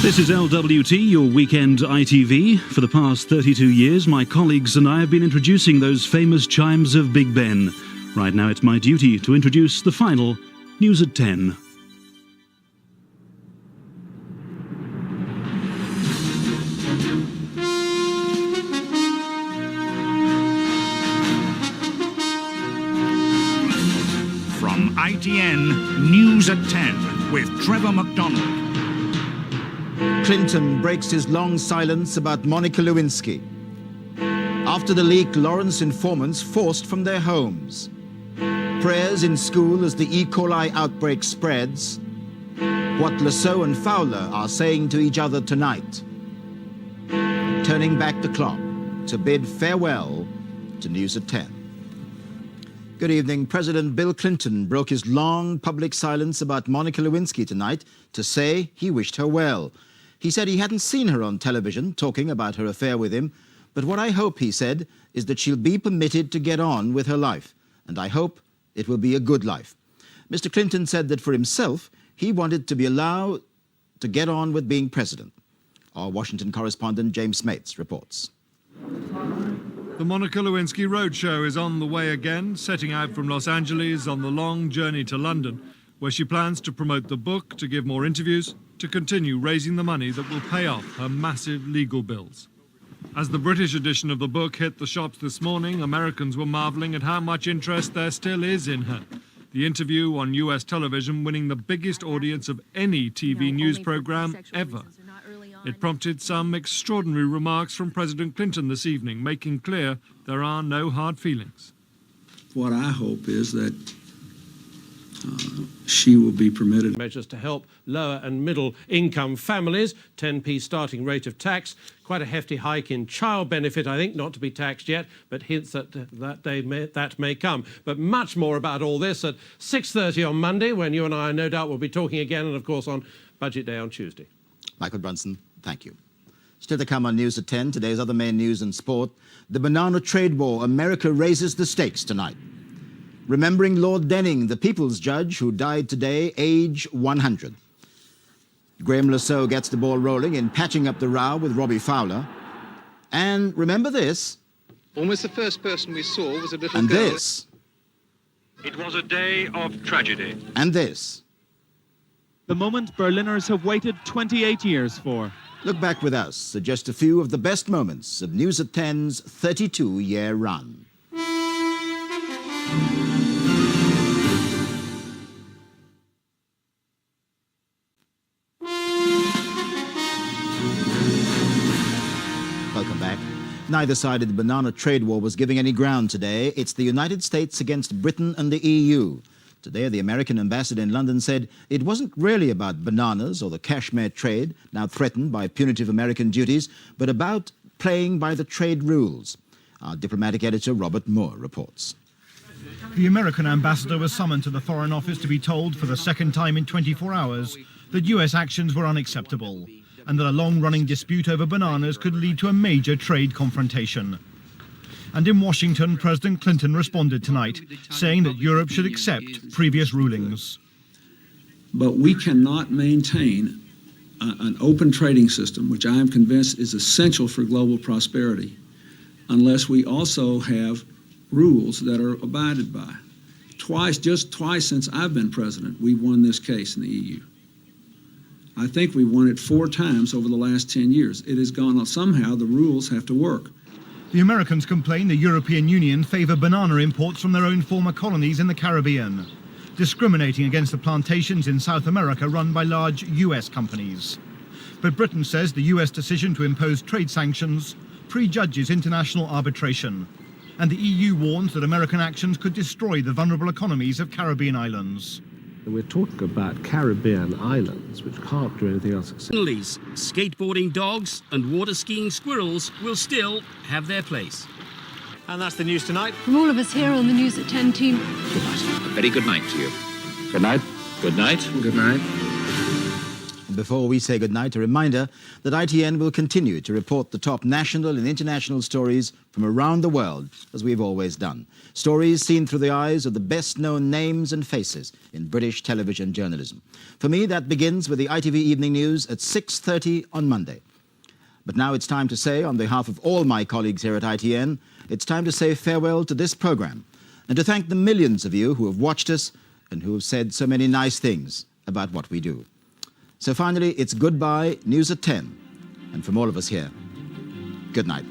This is LWT, your weekend ITV. For the past 32 years, my colleagues and I have been introducing those famous chimes of Big Ben. Right now, it's my duty to introduce the final News at 10. From ITN, News at 10 with Trevor McDonald. Clinton breaks his long silence about Monica Lewinsky. After the leak, Lawrence informants forced from their homes. Prayers in school as the E. coli outbreak spreads. What Lasso and Fowler are saying to each other tonight. Turning back the clock to bid farewell to News at 10. Good evening. President Bill Clinton broke his long public silence about Monica Lewinsky tonight to say he wished her well. He said he hadn't seen her on television talking about her affair with him, but what I hope, he said, is that she'll be permitted to get on with her life, and I hope it will be a good life. Mr. Clinton said that for himself, he wanted to be allowed to get on with being president. Our Washington correspondent James Smates reports. The Monica Lewinsky Roadshow is on the way again, setting out from Los Angeles on the long journey to London, where she plans to promote the book, to give more interviews, to continue raising the money that will pay off her massive legal bills. As the British edition of the book hit the shops this morning, Americans were marvelling at how much interest there still is in her. The interview on US television winning the biggest audience of any TV news program ever. It prompted some extraordinary remarks from President Clinton this evening, making clear there are no hard feelings. What I hope is that she will be permitted measures to help lower and middle income families, 10p starting rate of tax, quite a hefty hike in child benefit, I think, not to be taxed yet, but hints that that may come. But much more about all this at 6:30 on Monday, when you and I no doubt will be talking again, and of course on Budget Day on Tuesday. Michael Brunson, thank you. Still to come on News at 10, today's other main news and sport. The banana trade war, America raises the stakes tonight. Remembering Lord Denning, the People's Judge, who died today, age 100. Graham Lasso gets the ball rolling in patching up the row with Robbie Fowler. And remember this. Almost the first person we saw was a little and girl. This. It was a day of tragedy. And this. The moment Berliners have waited 28 years for. Look back with us at just a few of the best moments of News at 10's 32-year run. Welcome back. Neither side of the banana trade war was giving any ground today. It's the United States against Britain and the EU. Today, the American ambassador in London said it wasn't really about bananas or the cashmere trade, now threatened by punitive American duties, but about playing by the trade rules. Our diplomatic editor, Robert Moore, reports. The American ambassador was summoned to the Foreign Office to be told for the second time in 24 hours that US actions were unacceptable and that a long-running dispute over bananas could lead to a major trade confrontation. And in Washington, President Clinton responded tonight, saying that Europe should accept previous rulings. But we cannot maintain an open trading system, which I am convinced is essential for global prosperity, unless we also have rules that are abided by. Just twice since I've been president, we've won this case in the EU. I think we've won it 4 times over the last 10 years. It has gone, somehow the rules have to work. The Americans complain the European Union favour banana imports from their own former colonies in the Caribbean, discriminating against the plantations in South America run by large US companies. But Britain says the US decision to impose trade sanctions prejudges international arbitration, and the EU warns that American actions could destroy the vulnerable economies of Caribbean islands. We're talking about Caribbean islands which can't do anything else except... Skateboarding dogs and water skiing squirrels will still have their place. And that's the news tonight. From all of us here on the News at 10 team. Good night. A very good night to you. Good night. Good night. Good night. before we say goodnight, a reminder that ITN will continue to report the top national and international stories from around the world, as we've always done. Stories seen through the eyes of the best-known names and faces in British television journalism. For me, that begins with the ITV Evening News at 6:30 on Monday. But now it's time to say, on behalf of all my colleagues here at ITN, it's time to say farewell to this programme and to thank the millions of you who have watched us and who have said so many nice things about what we do. So finally, it's goodbye, news at 10. And from all of us here, good night.